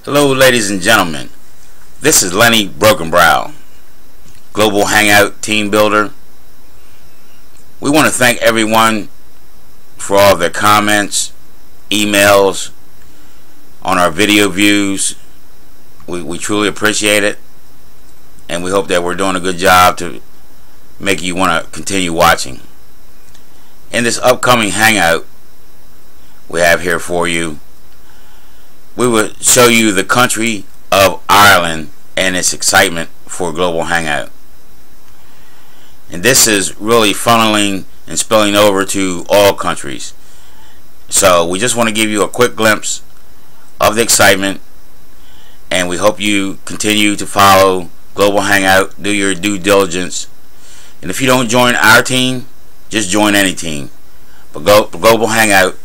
Hello, ladies and gentlemen. This is Lenny Brokenbrow, Global Hangout Team Builder. We want to thank everyone for all of their comments, emails, on our video views. We truly appreciate it, and we hope that we're doing a good job to make you want to continue watching. In this upcoming Hangout we have here for you, we will show you the country of Ireland and its excitement for Global Hangout. And this is really funneling and spilling over to all countries. So we just want to give you a quick glimpse of the excitement, and we hope you continue to follow Global Hangout, do your due diligence. And if you don't join our team, just join any team. But Global Hangout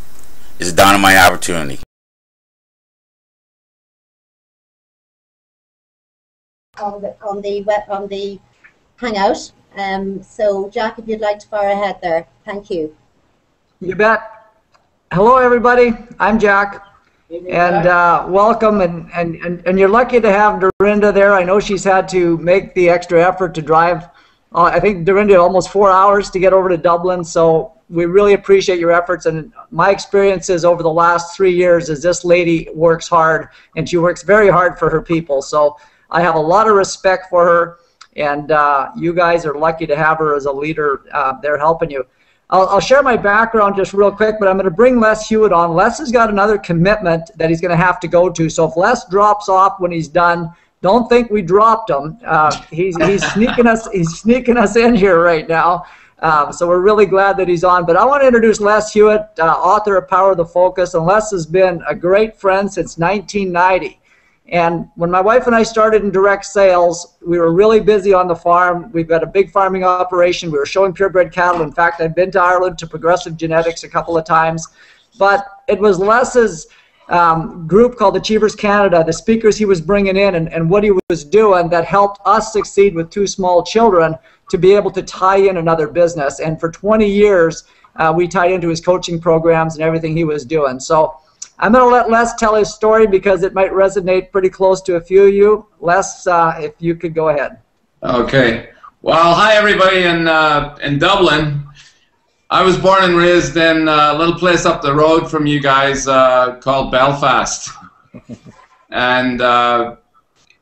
is a dynamite opportunity. On the Hangout. So Jack, if you'd like to fire ahead there, thank you. You bet. Hello everybody, I'm Jack, and welcome, and you're lucky to have Dorinda there. I know she's had to make the extra effort to drive, I think Dorinda almost 4 hours to get over to Dublin, so we really appreciate your efforts. And my experiences over the last 3 years is this lady works hard, and she works very hard for her people, so I have a lot of respect for her, and you guys are lucky to have her as a leader there helping you. I'll share my background just real quick, but I'm going to bring Les Hewitt on. Les has got another commitment that he's going to have to go to, so if Les drops off when he's done, don't think we dropped him. He's sneaking us in here right now, so we're really glad that he's on. But I want to introduce Les Hewitt, author of Power of the Focus, and Les has been a great friend since 1990. And when my wife and I started in direct sales, we were really busy on the farm. We've got a big farming operation. We were showing purebred cattle. In fact, I've been to Ireland to Progressive Genetics a couple of times. But it was Les's group called Achievers Canada, the speakers he was bringing in and what he was doing that helped us succeed with 2 small children to be able to tie in another business. And for 20 years, we tied into his coaching programs and everything he was doing. So I'm going to let Les tell his story because it might resonate pretty close to a few of you. Les, if you could go ahead. Okay. Well, hi everybody in Dublin. I was born and raised in a little place up the road from you guys called Belfast. And,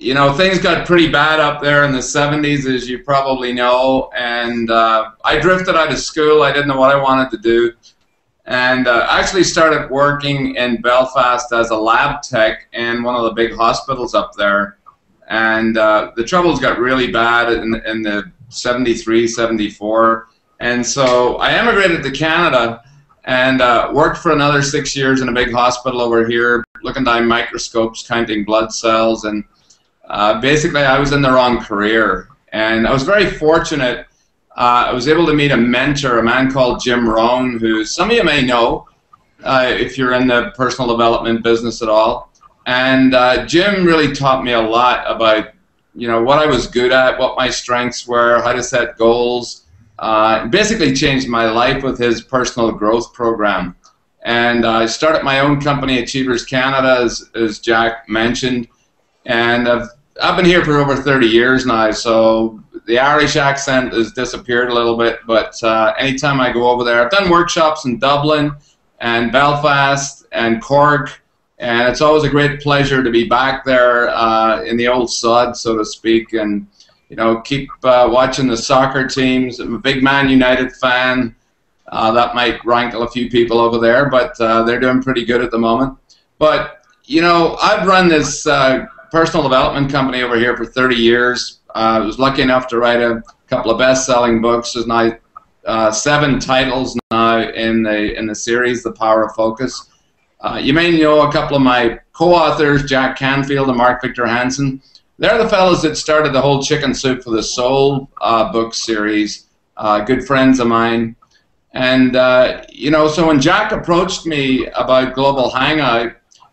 you know, things got pretty bad up there in the 70s, as you probably know. And I drifted out of school. I didn't know what I wanted to do. And actually started working in Belfast as a lab tech in one of the big hospitals up there. And the troubles got really bad in the 73, 74. And so I emigrated to Canada and worked for another 6 years in a big hospital over here, looking down microscopes, counting blood cells. And basically I was in the wrong career. And I was very fortunate. I was able to meet a mentor, a man called Jim Rohn, who some of you may know if you're in the personal development business at all. And Jim really taught me a lot about, you know, what I was good at, what my strengths were, how to set goals. Basically changed my life with his personal growth program. And I started my own company, Achievers Canada, as Jack mentioned. And I've been here for over 30 years now, so the Irish accent has disappeared a little bit, but anytime I go over there, I've done workshops in Dublin and Belfast and Cork, and it's always a great pleasure to be back there in the old sod, so to speak, and you know, keep watching the soccer teams. I'm a big Man United fan. That might rankle a few people over there, but they're doing pretty good at the moment. But you know, I've run this personal development company over here for 30 years. I was lucky enough to write a couple of best-selling books. There's now 7 titles now in the series, The Power of Focus. You may know a couple of my co-authors, Jack Canfield and Mark Victor Hansen. They're the fellows that started the whole Chicken Soup for the Soul book series, good friends of mine. And, you know, so when Jack approached me about Global Hangout,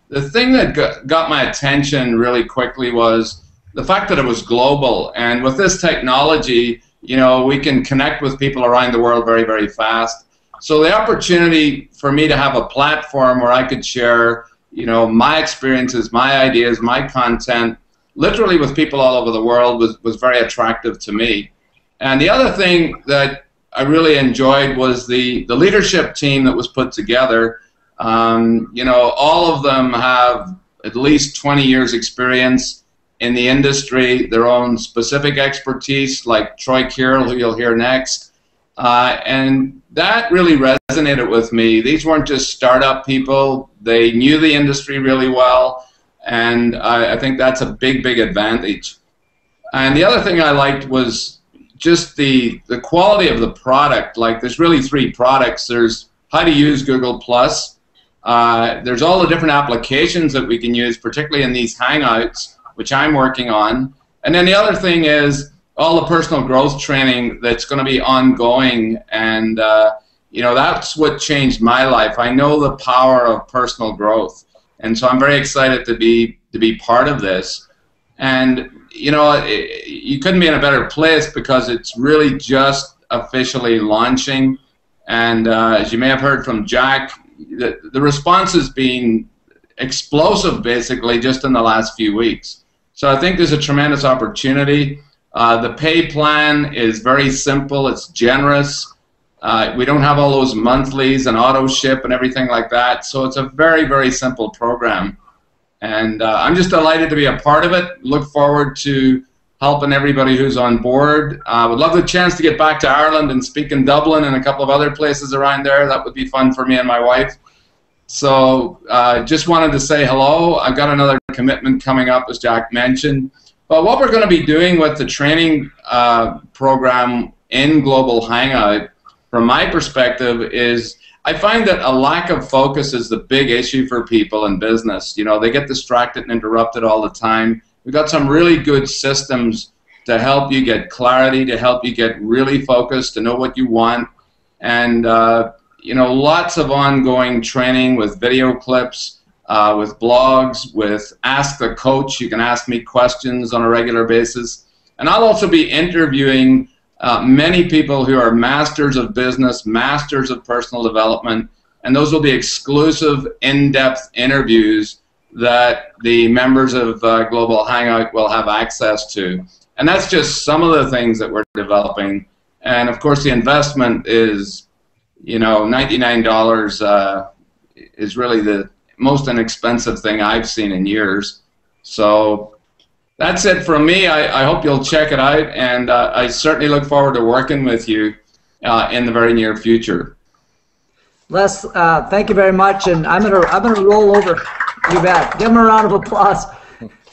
the thing that got my attention really quickly was the fact that it was global. And with this technology, you know, we can connect with people around the world very, very fast. So the opportunity for me to have a platform where I could share, you know, my experiences, my ideas, my content, literally with people all over the world, was very attractive to me. And the other thing that I really enjoyed was the leadership team that was put together. You know, all of them have at least 20 years experience in the industry, their own specific expertise, like Troy Carroll, who you'll hear next. And that really resonated with me. These weren't just startup people. They knew the industry really well, and I think that's a big, big advantage. And the other thing I liked was just the quality of the product. Like, there's really 3 products. There's how to use Google+. There's all the different applications that we can use, particularly in these Hangouts, which I'm working on. And then the other thing is all the personal growth training that's going to be ongoing. And, you know, that's what changed my life. I know the power of personal growth. And so I'm very excited to be part of this. And, you know, you couldn't be in a better place because it's really just officially launching. And as you may have heard from Jack, the response has been explosive, basically, just in the last few weeks. So I think there's a tremendous opportunity. The pay plan is very simple. It's generous. We don't have all those monthlies and auto ship and everything like that. So it's a very, very simple program. And I'm just delighted to be a part of it. Look forward to helping everybody who's on board. Would love the chance to get back to Ireland and speak in Dublin and a couple of other places around there. That would be fun for me and my wife. So just wanted to say hello. I've got another commitment coming up, as Jack mentioned. But what we're going to be doing with the training program in Global Hangout, from my perspective, is I find that a lack of focus is the big issue for people in business. You know, they get distracted and interrupted all the time. We've got some really good systems to help you get clarity, to help you get really focused, to know what you want. And, you know, lots of ongoing training with video clips, with blogs, with Ask the Coach. You can ask me questions on a regular basis. And I'll also be interviewing many people who are masters of business, masters of personal development, and those will be exclusive, in-depth interviews that the members of Global Hangout will have access to. And that's just some of the things that we're developing. And of course, the investment is, you know, $99 is really the most inexpensive thing I've seen in years. So that's it from me. I hope you'll check it out, and I certainly look forward to working with you in the very near future. Les, thank you very much, and I'm gonna roll over. You bet. Give him a round of applause.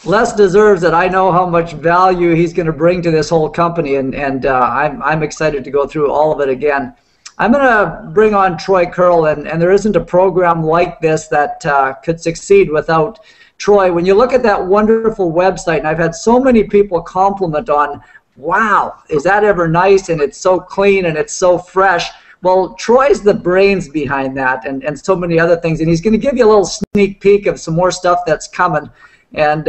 Les deserves it. I know how much value he's going to bring to this whole company, and I'm excited to go through all of it again. I'm going to bring on Troy Carroll, and there isn't a program like this that could succeed without Troy. When you look at that wonderful website, and I've had so many people compliment on, wow, is that ever nice, and it's so clean and it's so fresh. Well, Troy's the brains behind that, and so many other things, and he's going to give you a little sneak peek of some more stuff that's coming. And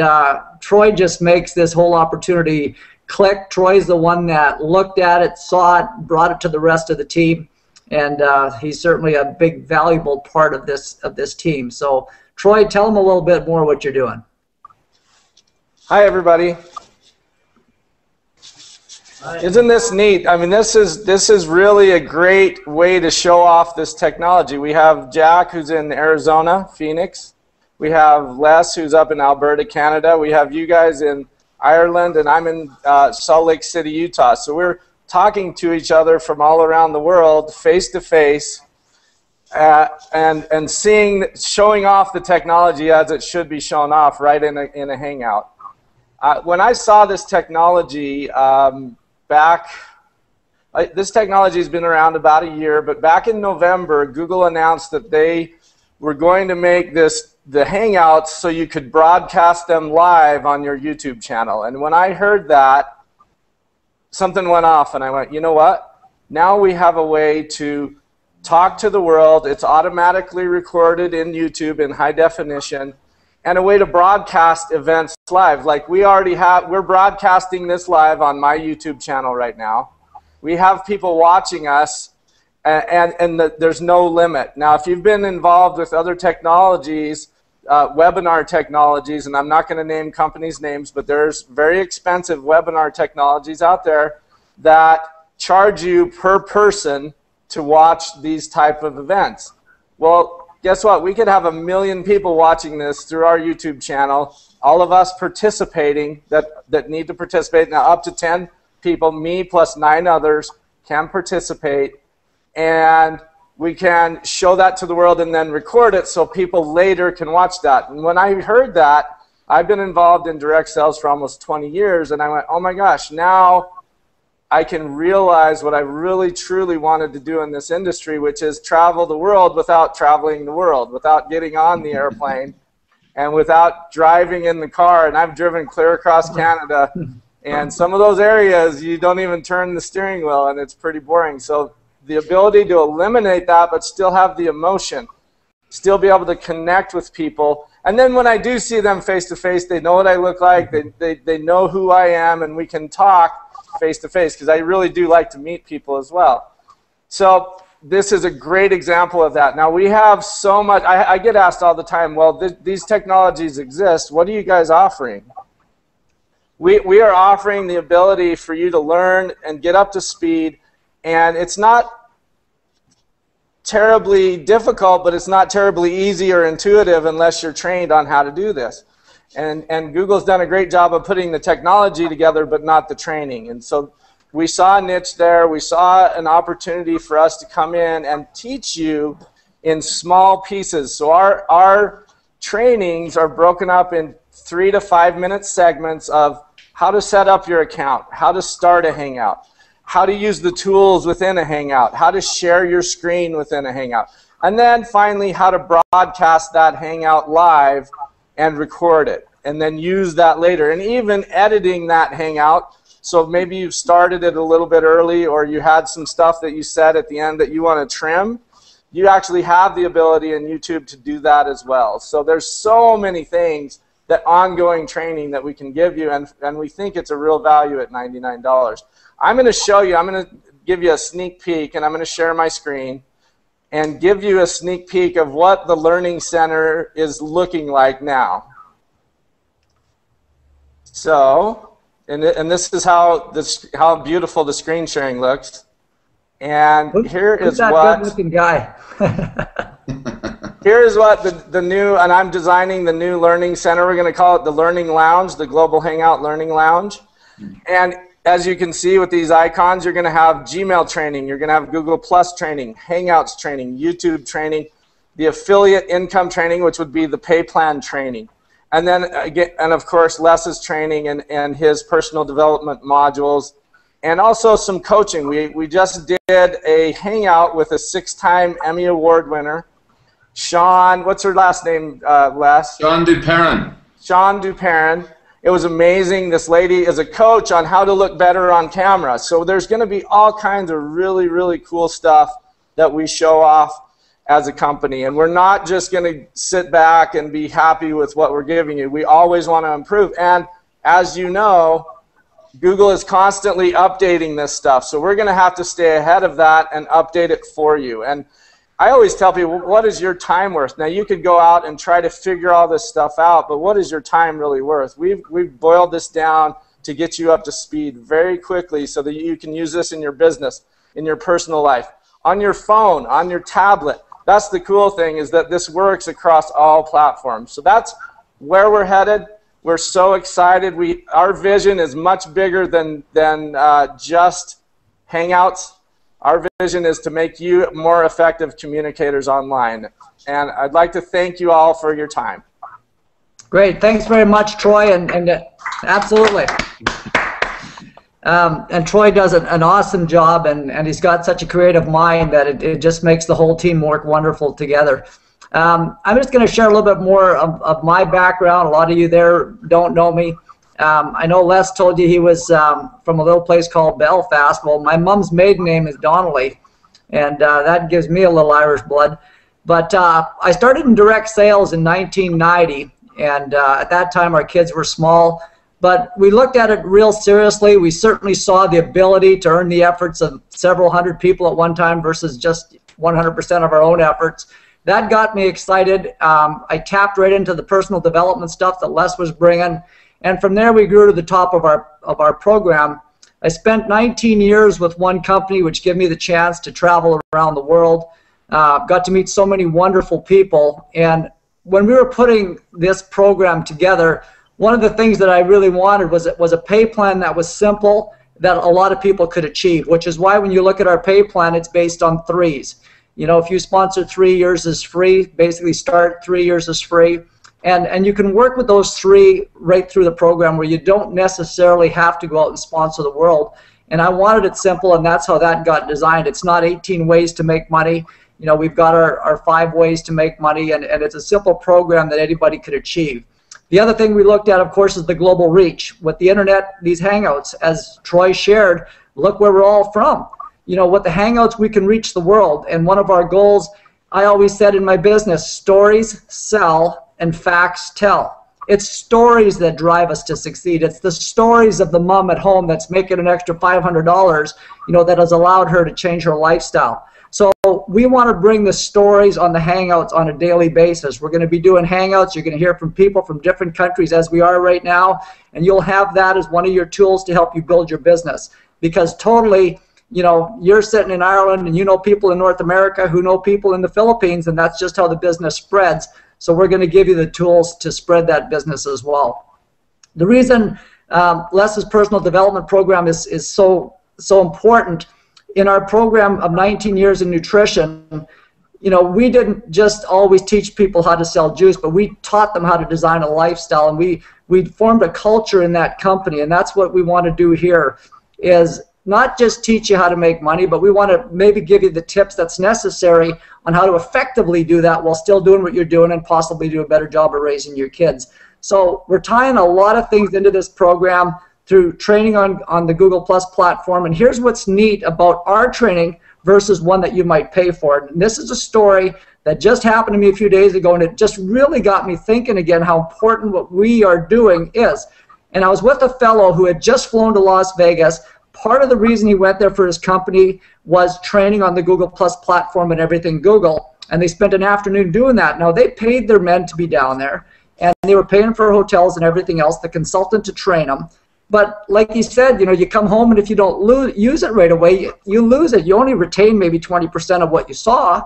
Troy just makes this whole opportunity click. Troy's the one that looked at it, saw it, brought it to the rest of the team, and he's certainly a big, valuable part of this team. So, Troy, tell them a little bit more what you're doing. Hi, everybody. Isn't this neat? I mean, this is really a great way to show off this technology. We have Jack, who's in Arizona, Phoenix. We have Les, who's up in Alberta, Canada. We have you guys in Ireland, and I'm in Salt Lake City, Utah. So we're talking to each other from all around the world, face to face, and showing off the technology as it should be shown off right in a Hangout. When I saw this technology this technology has been around about a year, but back in November, Google announced that they were going to make the Hangouts so you could broadcast them live on your YouTube channel. And when I heard that, something went off, and I went, you know what? Now we have a way to talk to the world. It's automatically recorded in YouTube in high definition, and a way to broadcast events live. Like we're broadcasting this live on my YouTube channel right now. We have people watching us, and there's no limit. Now, if you've been involved with other technologies, webinar technologies, and I'm not going to name companies' names, but there's very expensive webinar technologies out there that charge you per person to watch these type of events. Well, guess what? We could have 1 million people watching this through our YouTube channel, all of us participating that need to participate. Now, up to 10 people, me plus 9 others, can participate, and we can show that to the world and then record it so people later can watch that. And when I heard that, I've been involved in direct sales for almost 20 years, and I went, oh my gosh, now I can realize what I really truly wanted to do in this industry, which is travel the world without traveling the world, without getting on the airplane, and without driving in the car. And I've driven clear across Canada, and some of those areas you don't even turn the steering wheel, and it's pretty boring. So the ability to eliminate that but still have the emotion, still be able to connect with people. And then when I do see them face to face, they know what I look like, they know who I am, and we can talk face to face, because I really do like to meet people as well. So this is a great example of that. Now we have so much, I get asked all the time, well, these technologies exist, what are you guys offering? We are offering the ability for you to learn and get up to speed, and it's not terribly difficult, but it's not terribly easy or intuitive unless you're trained on how to do this. And Google's done a great job of putting the technology together, but not the training. And so we saw a niche there. We saw an opportunity for us to come in and teach you in small pieces. So our trainings are broken up in 3 to 5 minute segments of how to set up your account, how to start a Hangout, how to use the tools within a Hangout, how to share your screen within a Hangout, and then finally how to broadcast that Hangout live and record it, and then use that later, and even editing that Hangout. So maybe you've started it a little bit early, or you had some stuff that you said at the end that you want to trim. You actually have the ability in YouTube to do that as well. So there's so many things, that ongoing training that we can give you, and we think it's a real value at $99. I'm going to show you, I'm going to give you a sneak peek, and I'm going to share my screen and give you a sneak peek of what the Learning Center is looking like now. So, and this is how beautiful the screen sharing looks. And here is what good-looking guy. Here is what the new, and I'm designing the new Learning Center. We're going to call it the Learning Lounge, the Global Hangout Learning Lounge. And as you can see with these icons, you're going to have Gmail training, you're going to have Google Plus training, Hangouts training, YouTube training, the affiliate income training, which would be the pay plan training. And then again, and of course, Les's training and his personal development modules, and also some coaching. We just did a Hangout with a 6-time Emmy Award winner, Sean, what's her last name, Les? Sean Duperrin. Sean Duperrin. It was amazing. This lady is a coach on how to look better on camera. So there's going to be all kinds of really, really cool stuff that we show off as a company. And we're not just going to sit back and be happy with what we're giving you. We always want to improve. And as you know, Google is constantly updating this stuff. So we're going to have to stay ahead of that and update it for you. And I always tell people, what is your time worth? Now, you could go out and try to figure all this stuff out, but what is your time really worth? We've boiled this down to get you up to speed very quickly so that you can use this in your business, in your personal life, on your phone, on your tablet. That's the cool thing, is that this works across all platforms. So that's where we're headed. We're so excited. Our vision is much bigger than just Hangouts. Our vision is to make you more effective communicators online. And I'd like to thank you all for your time. Great. Thanks very much, Troy. And absolutely. And Troy does an awesome job, and he's got such a creative mind that it just makes the whole team work wonderful together. I'm just going to share a little bit more of my background. A lot of you there don't know me. I know Les told you he was from a little place called Belfast. Well, my mom's maiden name is Donnelly, and that gives me a little Irish blood. But I started in direct sales in 1990, and at that time our kids were small. But we looked at it real seriously. We certainly saw the ability to earn the efforts of several hundred people at one time versus just 100% of our own efforts. that got me excited. I tapped right into the personal development stuff that Les was bringing, and from there we grew to the top of our program. I spent 19 years with one company, which gave me the chance to travel around the world. Got to meet so many wonderful people, and when we were putting this program together, one of the things that I really wanted was a pay plan that was simple, that a lot of people could achieve, which is why when you look at our pay plan, it's based on threes. You know, if you sponsor 3 years is free, basically start 3 years is free. And you can work with those three right through the program where you don't necessarily have to go out and sponsor the world. And I wanted it simple, and that's how that got designed. It's not 18 ways to make money. You know, we've got our 5 ways to make money, and it's a simple program that anybody could achieve. The other thing we looked at, of course, is the global reach. With the internet, these Hangouts, as Troy shared, look where we're all from. You know, with the Hangouts, we can reach the world. And one of our goals, I always said in my business, stories sell and facts tell. It's stories that drive us to succeed. It's the stories of the mom at home that's making an extra $500, you know, that has allowed her to change her lifestyle. So we want to bring the stories on the Hangouts on a daily basis. We're going to be doing Hangouts. You're going to hear from people from different countries as we are right now, and you'll have that as one of your tools to help you build your business. Because totally, you know, you're sitting in Ireland and you know people in North America who know people in the Philippines, and that's just how the business spreads. So we're going to give you the tools to spread that business as well. The reason Les's personal development program is so important, in our program of 19 years in nutrition, you know, we didn't just always teach people how to sell juice, but we taught them how to design a lifestyle, and we formed a culture in that company, and that's what we want to do here, is not just teach you how to make money, but we want to maybe give you the tips that's necessary on how to effectively do that while still doing what you're doing and possibly do a better job of raising your kids. So we're tying a lot of things into this program through training on the Google Plus platform. And here's what's neat about our training versus one that you might pay for. And this is a story that just happened to me a few days ago, and it just really got me thinking again how important what we are doing is. And I was with a fellow who had just flown to Las Vegas. Part of the reason he went there for his company was training on the Google Plus platform and everything Google, and they spent an afternoon doing that. Now, they paid their men to be down there, and they were paying for hotels and everything else, the consultant to train them. But like he said, you know, you come home and if you don't use it right away, you lose it. You only retain maybe 20% of what you saw.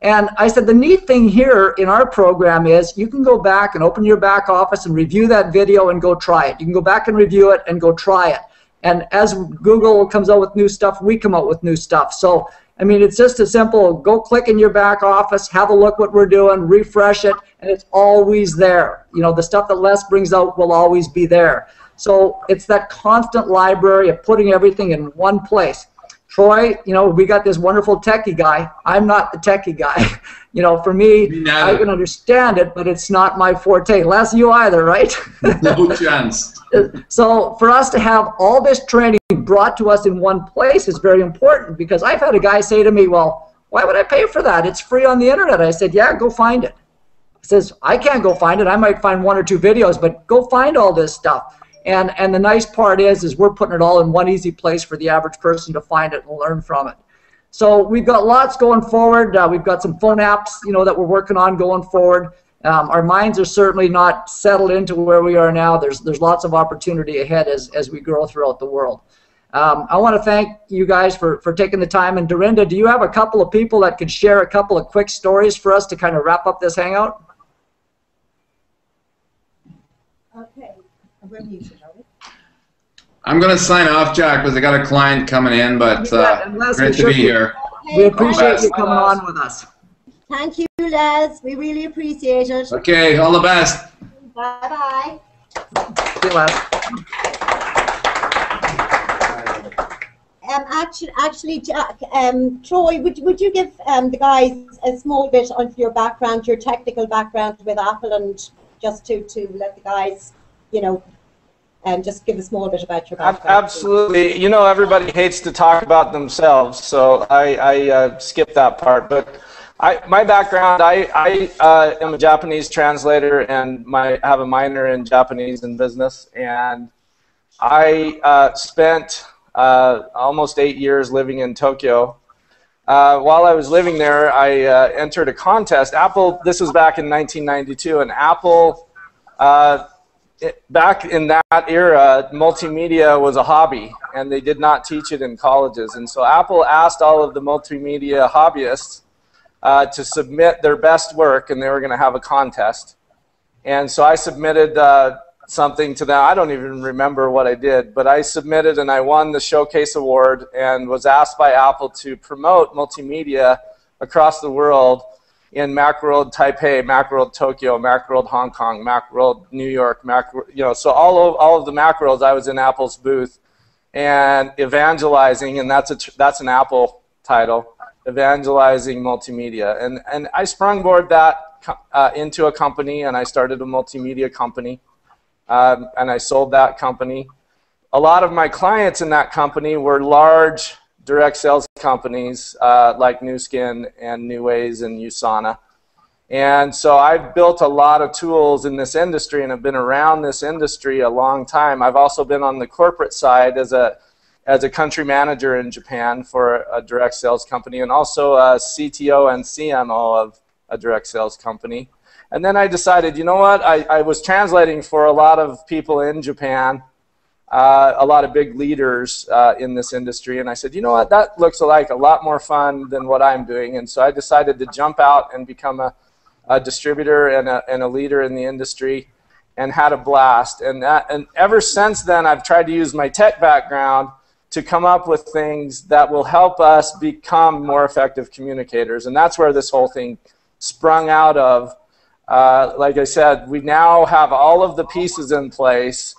And I said, the neat thing here in our program is you can go back and open your back office and review that video and go try it. You can go back and review it and go try it. And as Google comes out with new stuff, we come out with new stuff. So, I mean, it's just a simple, go click in your back office, have a look what we're doing, refresh it, and it's always there. You know, the stuff that Les brings out will always be there. So it's that constant library of putting everything in one place. Troy, you know, we got this wonderful techie guy. I'm not the techie guy. You know, for me, I can understand it, but it's not my forte. Les, you either, right? No chance. So for us to have all this training brought to us in one place is very important, because I've had a guy say to me, well, why would I pay for that? It's free on the internet. I said, yeah, go find it. He says, I can't go find it. I might find 1 or 2 videos, but go find all this stuff. And the nice part is we're putting it all in one easy place for the average person to find it and learn from it. So we've got lots going forward. We've got some phone apps, you know, that we're working on going forward. Our minds are certainly not settled into where we are now. There's lots of opportunity ahead as we grow throughout the world. I want to thank you guys for taking the time. And Dorinda, do you have a couple of people that could share a couple of quick stories for us to kind of wrap up this hangout? Okay. We're muted, are we? I'm going to sign off, Jack, because I got a client coming in, but great to be here. Okay, We appreciate you coming on with us. Thank you, Les. We really appreciate it. Okay, all the best. Bye-bye. See you, Les. Actually, Jack, Troy, would you give the guys a small bit of your background, your technical background with Apple, and just to let the guys, you know, just give a small bit about your background. Absolutely. You know, everybody hates to talk about themselves, so I skip that part. But my background, I am a Japanese translator, and have a minor in Japanese and business. And I spent almost 8 years living in Tokyo, while I was living there, I entered a contest. Apple, this was back in 1992, and Apple, back in that era, multimedia was a hobby, and they did not teach it in colleges. And so Apple asked all of the multimedia hobbyists to submit their best work, and they were going to have a contest. And so I submitted something to them. I don't even remember what I did, but I submitted and I won the Showcase Award and was asked by Apple to promote multimedia across the world in Macworld Taipei, Macworld Tokyo, Macworld Hong Kong, Macworld New York, Macworld, you know, so all of the Macworlds I was in Apple's booth and evangelizing, and that's an Apple title, evangelizing multimedia. And I sprungboard that into a company, and I started a multimedia company. And I sold that company. A lot of my clients in that company were large direct sales companies like Nu Skin and New Ways and USANA. And so I've built a lot of tools in this industry and have been around this industry a long time. I've also been on the corporate side as a country manager in Japan for a direct sales company, and also a CTO and CMO of a direct sales company. And then I decided, you know what, I was translating for a lot of people in Japan, a lot of big leaders in this industry, and I said, you know what, that looks like a lot more fun than what I'm doing. And so I decided to jump out and become a distributor and a leader in the industry, and had a blast. And ever since then, I've tried to use my tech background to come up with things that will help us become more effective communicators. And that's where this whole thing sprung out of. Like I said, we now have all of the pieces in place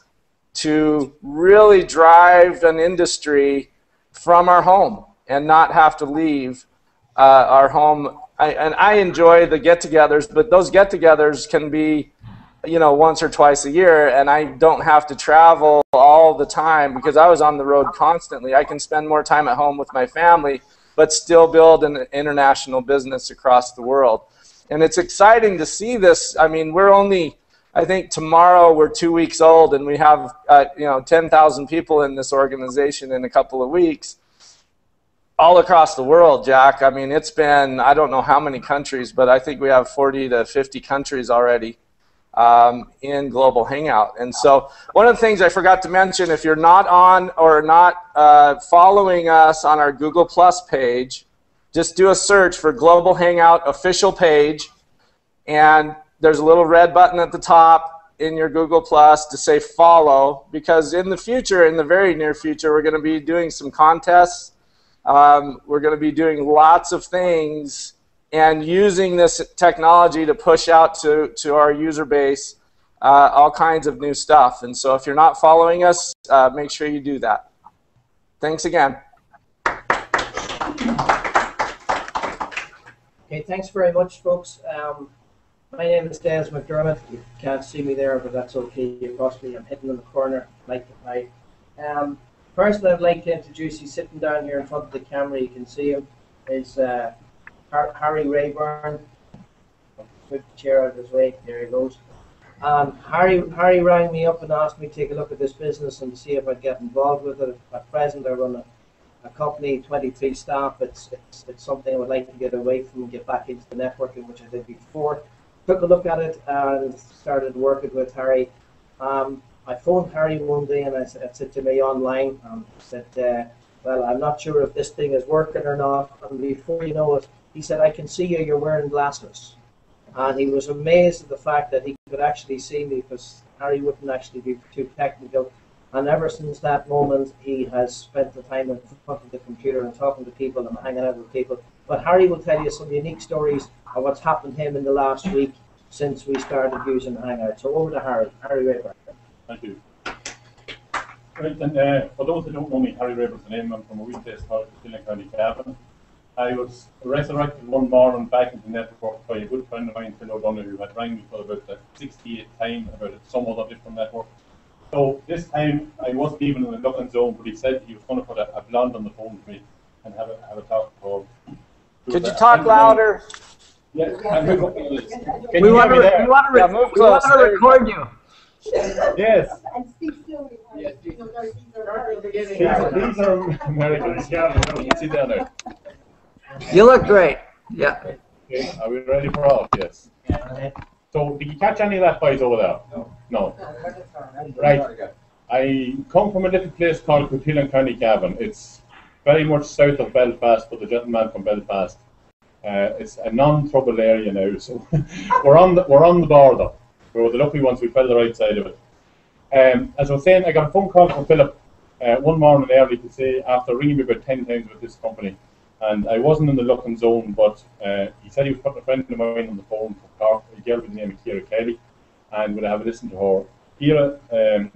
to really drive an industry from our home and not have to leave our home. And I enjoy the get-togethers, but those get-togethers can be, you know, once or twice a year, and I don't have to travel all the time because I was on the road constantly. I can spend more time at home with my family, but still build an international business across the world. And it's exciting to see this. I mean, we're only, I think tomorrow we're 2 weeks old, and we have, you know, 10,000 people in this organization in a couple of weeks, all across the world, Jack. I mean, it's been, I don't know how many countries, but I think we have 40 to 50 countries already in Global Hangout. And so one of the things I forgot to mention, if you're not on or not following us on our Google Plus page, just do a search for Global Hangout official page, and there's a little red button at the top in your Google Plus to say follow, because in the future, in the very near future, we're going to be doing some contests. We're going to be doing lots of things and using this technology to push out to our user base all kinds of new stuff. And so if you're not following us, make sure you do that. Thanks again. Okay, thanks very much, folks. My name is Des McDermott. You can't see me there, but that's okay. Possibly I'm hidden in the corner like the pie. Person I'd like to introduce, he's sitting down here in front of the camera. You can see him. Is Harry Rayburn. Flip the chair out of his way. There he goes. Harry rang me up and asked me to take a look at this business and to see if I'd get involved with it. At present, I run a company, 23 staff. It's something I would like to get away from and get back into the networking, which I did before. Took a look at it and started working with Harry. I phoned Harry one day and I said to me online, said, well, I'm not sure if this thing is working or not. And before you know it, he said, I can see you're wearing glasses. And he was amazed at the fact that he could actually see me, because Harry wouldn't actually be too technical. And ever since that moment, he has spent the time in front of the computer and talking to people and hanging out with people. But Harry will tell you some unique stories of what's happened to him in the last week since we started using Hangout. So over to Harry. Harry Rayburn. Thank you. Right, and for those that don't know me, Harry Rayburn's the name. I'm from a wee place called County Cavan. I was resurrected one morning back into the network by a good friend of mine, Phil O'Donnell, who had rang me for about the 68th time about some other different network. So this time I wasn't even in the looking zone, but he said he was going to put a blonde on the phone with me and have a talk. Could you talk louder? Yeah, we want to record you. Yes. And speak slowly. Yes. These are These are Americans. Yeah, you can see down there. You look great. Yeah. Okay, are we ready for all? Yes. So, did you catch any of that, boys, over there? No. Right. I come from a little place called Catalan, County Cavan. It's very much south of Belfast, but the gentleman from Belfast. It's a non-trouble area now, so we're on the border. We're the lucky ones. We fell the right side of it. As I was saying, I got a phone call from Philip one morning early to say, after ringing me about 10 times with this company, and I wasn't in the looking zone, but he said he was putting a friend of mine on the phone from Cork, a girl with the name of Kira Kelly, and would I have a listen to her. Kira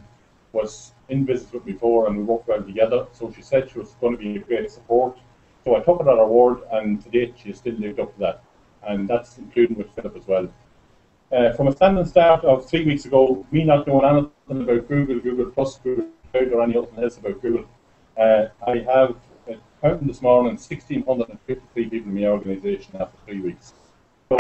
was in business with me before, and we worked well together, so she said she was going to be a great support. So I took her at her word, and to date she has still lived up to that, and that's including with Philip as well. From a standing start of 3 weeks ago, me not knowing anything about Google, Google Plus, Google Cloud, or anything else about Google, I have, counting this morning, 1,653 people in my organisation after 3 weeks. So,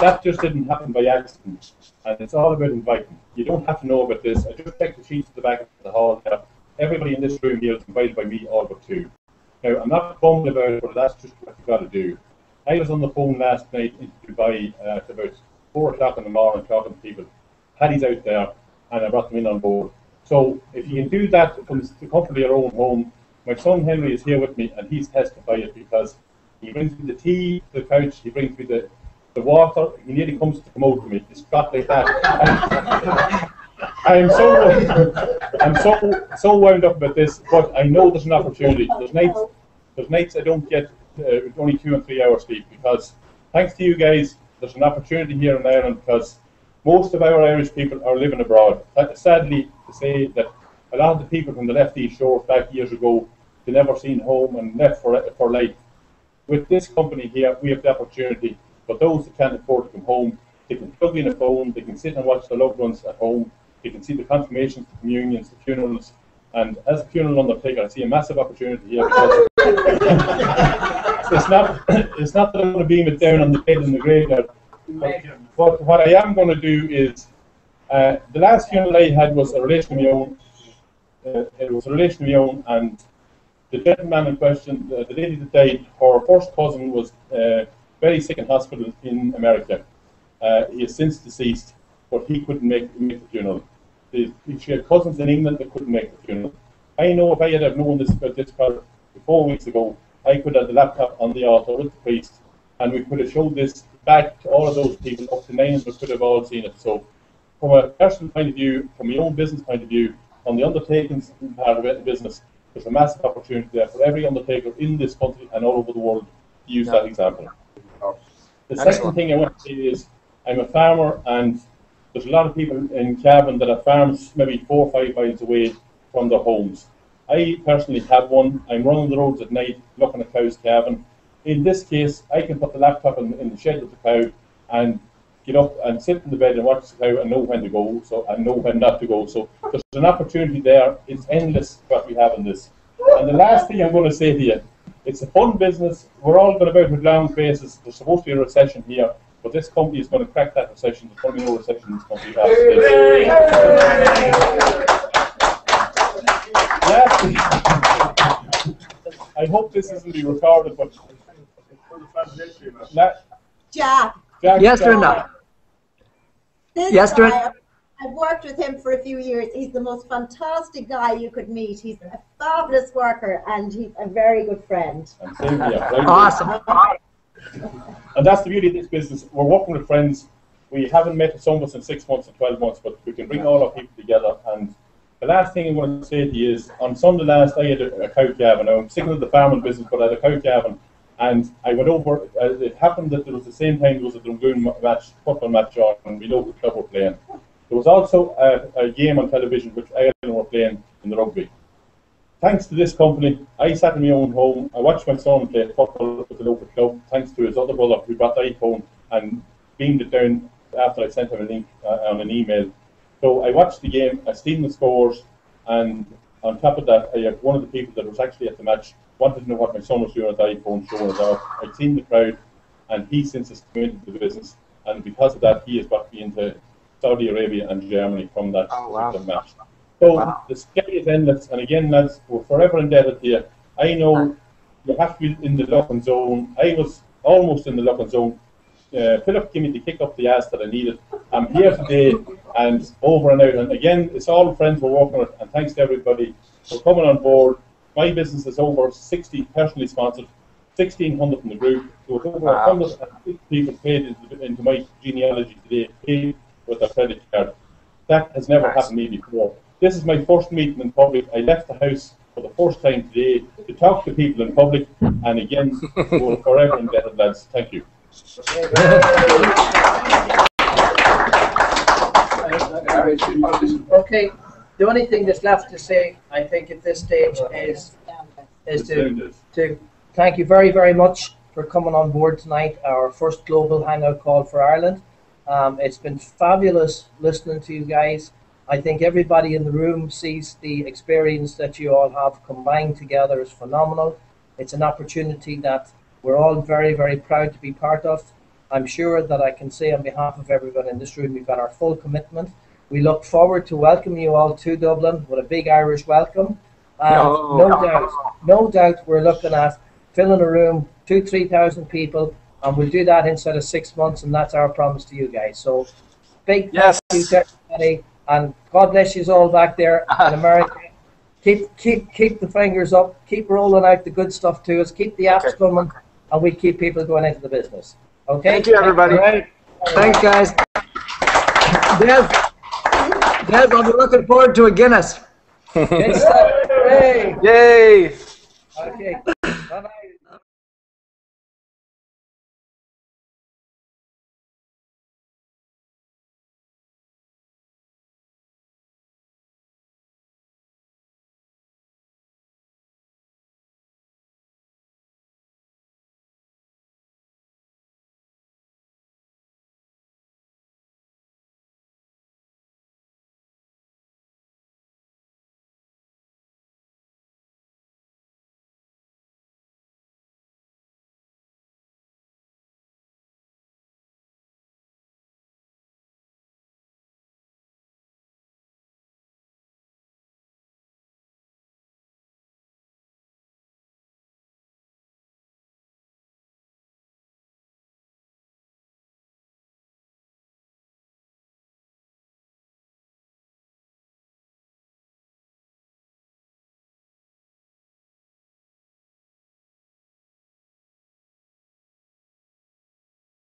that just didn't happen by accident, and it's all about inviting. You don't have to know about this. I just checked the sheets at the back of the hall. Everybody in this room here is invited by me, all but two. Now, I'm not bumming about it, but that's just what you've got to do. I was on the phone last night in Dubai at about 4 o'clock in the morning talking to people. Paddy's out there, and I brought them in on board. So if you can do that from the comfort of your own home, my son Henry is here with me, and he's testified it because he brings me the tea, the couch, he brings me the water. He nearly comes to come out to me. It's got like that. I'm so wound up about this, but I know there's an opportunity. There's nights I don't get only 2 and 3 hours sleep, because thanks to you guys, there's an opportunity here in Ireland, because most of our Irish people are living abroad. Sadly to say that a lot of the people from the left east shore back years ago, they never seen home and left for life. With this company here, we have the opportunity for those that can't afford to come home. They can plug in a phone, they can sit and watch their loved ones at home, they can see the confirmations, the communions, the funerals, and as a funeral undertaker, I see a massive opportunity here. It's not that I'm going to beam it down on the dead in the graveyard. But what I am going to do is, the last funeral I had was a relation of my own. It was a relation of my own, and the gentleman in question, the lady that died, her first cousin was very sick in hospital in America. He is since deceased, but he couldn't make the funeral. She had cousins in England that couldn't make the funeral. I know if I had known this about this car 4 weeks ago, I could have the laptop on the altar with the priest, and we could have showed this back to all of those people. Up to 900 could have all seen it. So, from a personal point of view, from my own business point of view, on the undertakings part of it, the business, there's a massive opportunity there for every undertaker in this country and all over the world to use that example. The second thing I want to say is, I'm a farmer, and there's a lot of people in Cavan that have farms maybe 4 or 5 miles away from their homes. I personally have one. I'm running the roads at night looking at cows calving. In this case, I can put the laptop in the shed of the cow and get up and sit in the bed and watch the cow and know when to go, so I know when not to go. So there's an opportunity there. It's endless what we have in this. And the last thing I'm going to say to you, it's a fun business. We're all going about with long faces. There's supposed to be a recession here, but this company is going to crack that recession. There's going to be no recession in this company after this. I hope this isn't being recorded, but Jack. Yes or no? This guy, I've worked with him for a few years. He's the most fantastic guy you could meet. He's a fabulous worker, and he's a very good friend. Awesome. And that's the beauty of this business. We're working with friends. We haven't met some of us in 6 months and 12 months, but we can bring all our people together. And the last thing I want to say to you is, on Sunday last, I had a cow calving. I'm sick of the farming business, but I had a cow calving. And I went over, it happened that there was the same time there was a Dragoon match, football match on, and we local club were playing. There was also a game on television which Ireland were playing in the rugby. Thanks to this company, I sat in my own home. I watched my son play football with the local club, thanks to his other brother who brought the iPhone and beamed it down after I sent him a link on an email. So I watched the game, I seen the scores, and on top of that, I had one of the people that was actually at the match wanted to know what my son was doing at the iPhone, showing it off. I'd seen the crowd, and he since has come into the business, and because of that, he has brought me into Saudi Arabia and Germany from that match. So the sky is endless, and again, lads, we're forever indebted to you. I know you have to be in the looking zone. I was almost in the looking zone. Philip gave me the kick up the ass that I needed. I'm here today and over and out. And again, it's all friends we're working with, and thanks to everybody for coming on board. My business is over 60 personally sponsored, 1,600 in the group. There was over 150 people paid into my genealogy today, paid with a credit card. That has never happened to me before. This is my first meeting in public. I left the house for the first time today to talk to people in public, and again, we're forever indebted, lads. Thank you. Okay, the only thing that's left to say, I think, at this stage is to thank you very, very much for coming on board tonight, our first Global Hangout call for Ireland. It's been fabulous listening to you guys. I think everybody in the room sees the experience that you all have combined together is phenomenal. It's an opportunity that we're all very, very proud to be part of. I'm sure that I can say on behalf of everyone in this room, we've got our full commitment. We look forward to welcoming you all to Dublin with a big Irish welcome. No doubt we're looking at filling a room, 2,000–3,000 people, and we'll do that inside of 6 months, and that's our promise to you guys. So big thank you to everybody, and God bless you all back there in America. Keep the fingers up, keep rolling out the good stuff to us, keep the apps coming, and we keep people going into the business. Okay? Thank you, everybody. Thanks, guys. Des, I'll be looking forward to a Guinness. Good stuff. Hey. Yay! Okay.